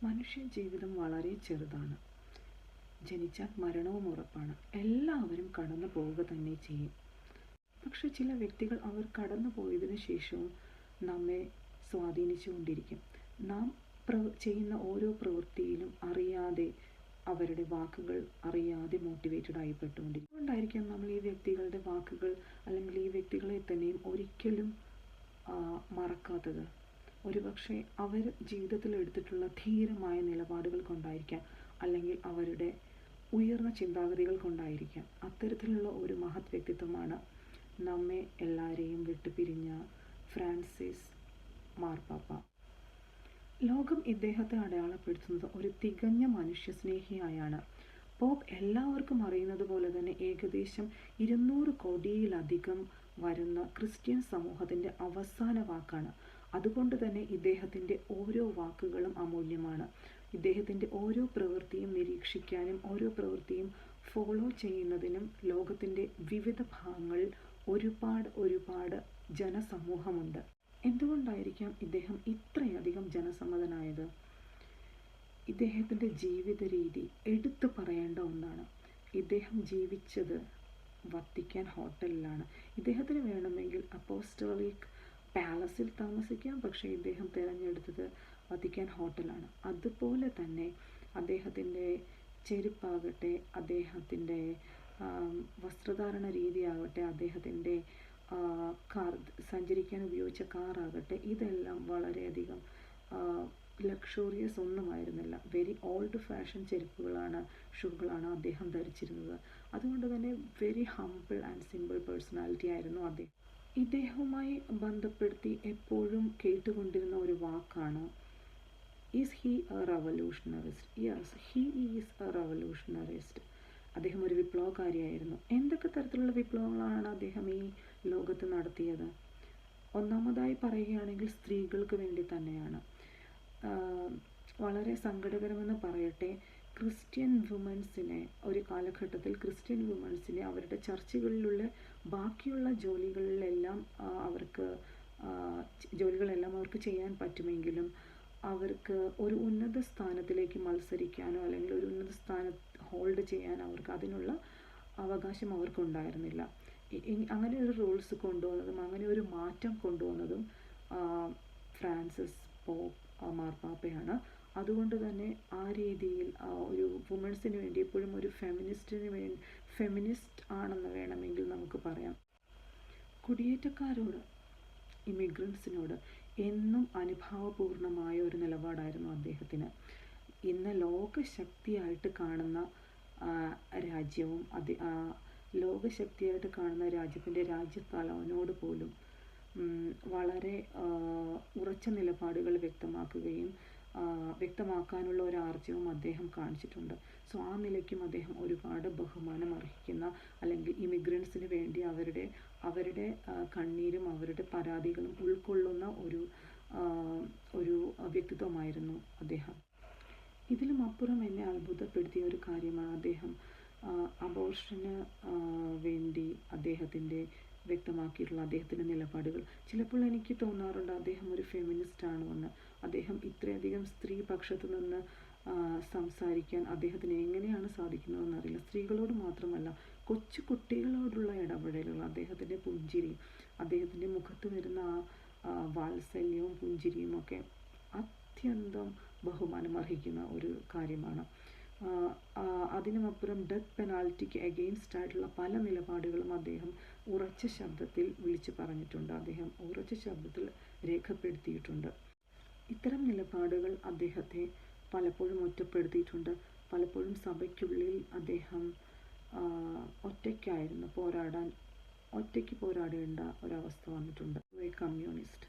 മനുഷ്യ ജീവിതം വളരെ ചെറുതാണ്. ജനിച്ചാൽ മരണവും ഉറപ്പാണ്. എല്ലാവരും കടന്നു പോവുക തന്നെ ചെയ്യും. പക്ഷെ ചില വ്യക്തികൾ അവർ കടന്നു പോയതിനു ശേഷവും നമ്മെ സ്വാധീനിച്ചുകൊണ്ടിരിക്കും. നാം ചെയ്യുന്ന ഓരോ പ്രവൃത്തിയിലും അറിയാതെ അവരുടെ വാക്കുകൾ അറിയാതെ മോട്ടിവേറ്റഡ് ആയിപ്പെട്ടുകൊണ്ടിരിക്കും. അതുകൊണ്ടായിരിക്കാം നമ്മൾ ഈ വ്യക്തികളുടെ വാക്കുകൾ അല്ലെങ്കിൽ ഈ വ്യക്തികളെ തന്നെയും ഒരിക്കലും മറക്കാത്തത്. ഒരുപക്ഷെ അവർ ജീവിതത്തിൽ എടുത്തിട്ടുള്ള ധീരമായ നിലപാടുകൾ കൊണ്ടായിരിക്കാം, അല്ലെങ്കിൽ അവരുടെ ഉയർന്ന ചിന്താഗതികൾ കൊണ്ടായിരിക്കാം. അത്തരത്തിലുള്ള ഒരു മഹത് വ്യക്തിത്വമാണ് നമ്മെ എല്ലാവരെയും വിട്ടുപിരിഞ്ഞ ഫ്രാൻസിസ് മാർപ്പാപ്പ. ലോകം ഇദ്ദേഹത്തെ അടയാളപ്പെടുത്തുന്നത് ഒരു തികഞ്ഞ മനുഷ്യസ്നേഹിയായാണ്. പോപ്പ് എല്ലാവർക്കും അറിയുന്നത് പോലെ തന്നെ ഏകദേശം 200 കോടിയിലധികം വരുന്ന ക്രിസ്ത്യൻ സമൂഹത്തിൻ്റെ അവസാന വാക്കാണ്. അതുകൊണ്ട് തന്നെ ഇദ്ദേഹത്തിൻ്റെ ഓരോ വാക്കുകളും അമൂല്യമാണ്. ഇദ്ദേഹത്തിൻ്റെ ഓരോ പ്രവൃത്തിയും നിരീക്ഷിക്കാനും ഓരോ പ്രവൃത്തിയും ഫോളോ ചെയ്യുന്നതിനും ലോകത്തിൻ്റെ വിവിധ ഭാഗങ്ങളിൽ ഒരുപാട് ജനസമൂഹമുണ്ട്. എന്തുകൊണ്ടായിരിക്കാം ഇദ്ദേഹം ഇത്രയധികം ജനസമ്മതനായത്? ഇദ്ദേഹത്തിൻ്റെ ജീവിത രീതി എടുത്തു പറയേണ്ട ഒന്നാണ്. ഇദ്ദേഹം ജീവിച്ചത് വത്തിക്കാൻ ഹോട്ടലിലാണ്. ഇദ്ദേഹത്തിന് വേണമെങ്കിൽ അപ്പോസ്റ്റോളിക് പാലസിൽ താമസിക്കാം, പക്ഷേ ഇദ്ദേഹം തിരഞ്ഞെടുത്തത് വത്തിക്കാൻ ഹോട്ടലാണ്. അതുപോലെ തന്നെ അദ്ദേഹത്തിൻ്റെ ചെരുപ്പാകട്ടെ, അദ്ദേഹത്തിൻ്റെ വസ്ത്രധാരണ രീതിയാകട്ടെ, അദ്ദേഹത്തിൻ്റെ കാർ സഞ്ചരിക്കാൻ ഉപയോഗിച്ച കാറാകട്ടെ, ഇതെല്ലാം വളരെയധികം ലക്ഷറിയസ് ഒന്നുമായിരുന്നില്ല. വെരി ഓൾഡ് ഫാഷൻ ഷൂകളാണ് അദ്ദേഹം ധരിച്ചിരുന്നത്. അതുകൊണ്ട് തന്നെ very humble and simple personality ആയിരുന്നു അദ്ദേഹം. ഇദ്ദേഹവുമായി ബന്ധപ്പെടുത്തി എപ്പോഴും കേട്ടുകൊണ്ടിരുന്ന ഒരു വാക്കാണ്, is he a revolutionarist? Yes, he is a revolutionarist. അദ്ദേഹം ഒരു വിപ്ലവകാരിയായിരുന്നു. എന്തൊക്കെ തരത്തിലുള്ള വിപ്ലവങ്ങളാണ് അദ്ദേഹം ഈ ലോകത്ത് നടത്തിയത്? ഒന്നാമതായി പറയുകയാണെങ്കിൽ സ്ത്രീകൾക്ക് വേണ്ടി തന്നെയാണ്. വളരെ സങ്കടകരമെന്ന് പറയട്ടെ, ക്രിസ്ത്യൻ വുമൻസിനെ ഒരു കാലഘട്ടത്തിൽ ക്രിസ്ത്യൻ വുമൻസിനെ അവരുടെ ചർച്ചുകളിലുള്ള ബാക്കിയുള്ള ജോലികളെല്ലാം അവർക്ക് ചെയ്യാൻ പറ്റുമെങ്കിലും അവർക്ക് ഒരു ഉന്നത സ്ഥാനത്തിലേക്ക് മത്സരിക്കാനോ അല്ലെങ്കിൽ ഒരു ഉന്നത സ്ഥാനം ഹോൾഡ് ചെയ്യാൻ അവർക്ക് അതിനുള്ള അവകാശം അവർക്കുണ്ടായിരുന്നില്ല. അങ്ങനെ ഒരു റൂൾസ് കൊണ്ടുവന്നതും അങ്ങനെ ഒരു മാറ്റം കൊണ്ടുവന്നതും ഫ്രാൻസിസ് പോപ്പ് മാർപ്പാപ്പയാണ്. അതുകൊണ്ട് തന്നെ ആ രീതിയിൽ ഒരു വുമൻസിന് വേണ്ടി എപ്പോഴും ഒരു ഫെമിനിസ്റ്റ് ആണെന്ന് വേണമെങ്കിൽ നമുക്ക് പറയാം. കുടിയേറ്റക്കാരോട്, ഇമിഗ്രൻസിനോട് എന്നും അനുഭാവപൂർണമായ ഒരു നിലപാടായിരുന്നു അദ്ദേഹത്തിന്. ഇന്ന് ലോകശക്തിയായിട്ട് കാണുന്ന രാജ്യവും ലോകശക്തിയായിട്ട് കാണുന്ന രാജ്യത്തിൻ്റെ രാജ്യത്തലവനോട് പോലും വളരെ ഉറച്ച നിലപാടുകൾ വ്യക്തമാക്കാനുള്ള ഒരു ആർജവം അദ്ദേഹം കാണിച്ചിട്ടുണ്ട്. സോ ആ നിലയ്ക്കും അദ്ദേഹം ഒരുപാട് ബഹുമാനം അർഹിക്കുന്ന, അല്ലെങ്കിൽ ഇമിഗ്രൻസിന് വേണ്ടി അവരുടെ കണ്ണീരും അവരുടെ പരാതികളും ഉൾക്കൊള്ളുന്ന ഒരു വ്യക്തിത്വമായിരുന്നു അദ്ദേഹം. ഇതിലും അപ്പുറം എന്നെ അത്ഭുതപ്പെടുത്തിയ ഒരു കാര്യമാണ് അദ്ദേഹം അബോർഷന് വേണ്ടി വ്യക്തമാക്കിയിട്ടുള്ള അദ്ദേഹത്തിൻ്റെ നിലപാടുകൾ. ചിലപ്പോൾ എനിക്ക് തോന്നാറുണ്ട് അദ്ദേഹം ഒരു ഫെമിനിസ്റ്റ് ആണെന്ന്. അദ്ദേഹം ഇത്രയധികം സ്ത്രീ പക്ഷത്തു നിന്ന് സംസാരിക്കാൻ അദ്ദേഹത്തിന് എങ്ങനെയാണ് സാധിക്കുന്നതെന്നറിയില്ല. സ്ത്രീകളോട് മാത്രമല്ല, കൊച്ചു കുട്ടികളോടുള്ള ഇടപെടലുകൾ, അദ്ദേഹത്തിൻ്റെ പുഞ്ചിരി, അദ്ദേഹത്തിൻ്റെ മുഖത്ത് വരുന്ന വാത്സല്യവും പുഞ്ചിരിയും ഒക്കെ അത്യന്തം ബഹുമാനം അർഹിക്കുന്ന ഒരു കാര്യമാണ്. അതിനുമപ്പുറം ഡെത്ത് പെനാൽറ്റിക്ക് എഗെയിൻസ്റ്റ് ആയിട്ടുള്ള പല നിലപാടുകളും അദ്ദേഹം ഉറച്ച ശബ്ദത്തിൽ വിളിച്ചു പറഞ്ഞിട്ടുണ്ട്. അദ്ദേഹം ഉറച്ച ശബ്ദത്തിൽ രേഖപ്പെടുത്തിയിട്ടുണ്ട്. ഇത്തരം നിലപാടുകൾ അദ്ദേഹത്തെ പലപ്പോഴും ഒറ്റപ്പെടുത്തിയിട്ടുണ്ട്. പലപ്പോഴും സഭയ്ക്കുള്ളിൽ അദ്ദേഹം ഒറ്റയ്ക്ക് പോരാടേണ്ട ഒരവസ്ഥ വന്നിട്ടുണ്ട്. കമ്മ്യൂണിസ്റ്റ്.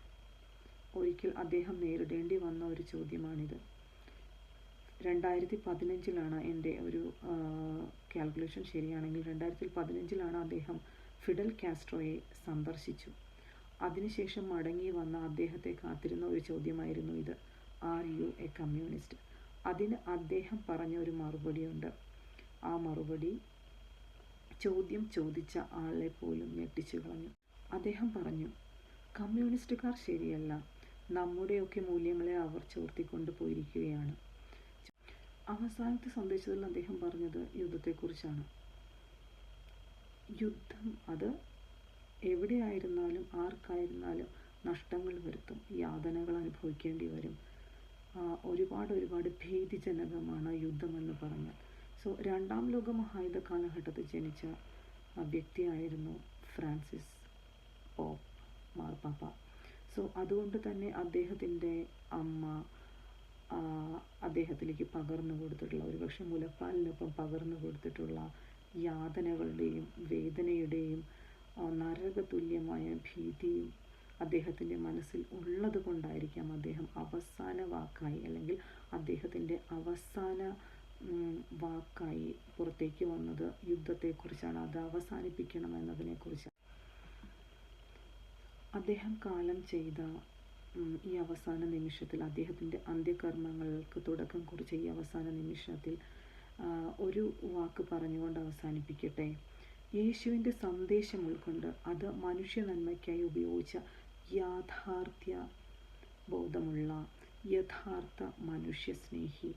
ഒരിക്കൽ അദ്ദേഹം നേരിടേണ്ടി വന്ന ഒരു ചോദ്യമാണിത്. 2015 എൻ്റെ ഒരു കാൽക്കുലേഷൻ ശരിയാണെങ്കിൽ 2015 അദ്ദേഹം ഫിഡൽ കാസ്ട്രോയെ സന്ദർശിച്ചു. അതിനുശേഷം മടങ്ങി വന്ന അദ്ദേഹത്തെ കാത്തിരുന്ന ഒരു ചോദ്യമായിരുന്നു ഇത്, ആർ യു എ കമ്മ്യൂണിസ്റ്റ്? അതിന് അദ്ദേഹം പറഞ്ഞ ഒരു മറുപടിയുണ്ട്. ആ മറുപടി ചോദ്യം ചോദിച്ച ആളെ പോലും ഞെട്ടിച്ചു കളഞ്ഞു. അദ്ദേഹം പറഞ്ഞു, കമ്മ്യൂണിസ്റ്റുകാർ ശരിയല്ല, നമ്മുടെയൊക്കെ മൂല്യങ്ങളെ അവർ ചോർത്തിക്കൊണ്ട് പോയിരിക്കുകയാണ്. അവസാനത്തെ സന്ദേശത്തിൽ അദ്ദേഹം പറഞ്ഞത് യുദ്ധത്തെക്കുറിച്ചാണ്. യുദ്ധം അത് എവിടെയായിരുന്നാലും ആർക്കായിരുന്നാലും നഷ്ടങ്ങൾ വരുത്തും, യാതനകൾ അനുഭവിക്കേണ്ടി വരും. ഒരുപാട് ഭീതിജനകമാണ് യുദ്ധമെന്ന് പറഞ്ഞാൽ. സോ 2ാം ലോക മഹായുദ്ധ കാലഘട്ടത്തിൽ ജനിച്ച വ്യക്തിയായിരുന്നു ഫ്രാൻസിസ് പോപ്പ് മാർപ്പാപ്പ. സോ അതുകൊണ്ട് തന്നെ അദ്ദേഹത്തിൻ്റെ അമ്മ അദ്ദേഹത്തിലേക്ക് പകർന്നു കൊടുത്തിട്ടുള്ള, ഒരുപക്ഷെ മുലപ്പാലിനൊപ്പം പകർന്നു കൊടുത്തിട്ടുള്ള യാതനകളുടെയും വേദനയുടെയും നരകതുല്യമായ ഭീതിയും അദ്ദേഹത്തിൻ്റെ മനസ്സിൽ ഉള്ളത് കൊണ്ടായിരിക്കാം അദ്ദേഹം അവസാന വാക്കായി, അല്ലെങ്കിൽ അദ്ദേഹത്തിൻ്റെ അവസാന വാക്കായി പുറത്തേക്ക് വന്നത് യുദ്ധത്തെക്കുറിച്ചാണ്, അത് അവസാനിപ്പിക്കണമെന്നതിനെക്കുറിച്ചാണ്. അദ്ദേഹം കാലം ചെയ്ത ഈ അവസാന നിമിഷത്തിൽ, അദ്ദേഹത്തിൻ്റെ അന്ത്യകർമ്മങ്ങൾക്ക് തുടക്കം കുറിച്ച ഈ അവസാന നിമിഷത്തിൽ ഒരു വാക്ക് പറഞ്ഞുകൊണ്ട് അവസാനിപ്പിക്കട്ടെ. യേശുവിൻ്റെ സന്ദേശം ഉൾക്കൊണ്ട് അത് മനുഷ്യ നന്മയ്ക്കായി ഉപയോഗിച്ച യാഥാർത്ഥ്യ ബോധമുള്ള യഥാർത്ഥ മനുഷ്യസ്നേഹി,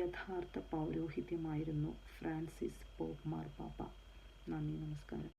യഥാർത്ഥ പൗരോഹിത്യമായിരുന്നു ഫ്രാൻസിസ് പോപ്പ് മാർപ്പാപ്പ. നന്ദി, നമസ്കാരം.